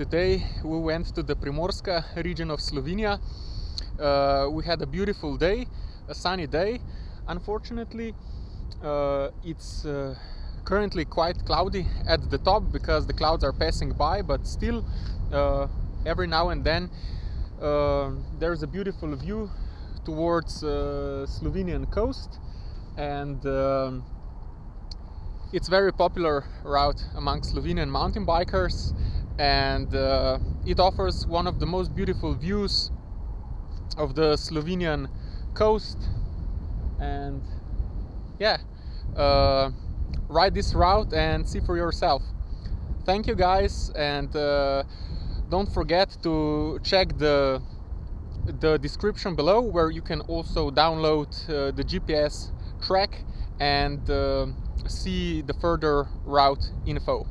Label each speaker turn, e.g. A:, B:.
A: Today we went to the Primorska region of Slovenia. We had a beautiful day, a sunny day. Unfortunately, it's currently quite cloudy at the top because the clouds are passing by, but still every now and then there's a beautiful view towards Slovenian coast, and it's very popular route among Slovenian mountain bikers, and it offers one of the most beautiful views of the Slovenian coast. And yeah, ride this route and see for yourself. Thank you guys, and don't forget to check the description below, where you can also download the GPS track and see the further route info.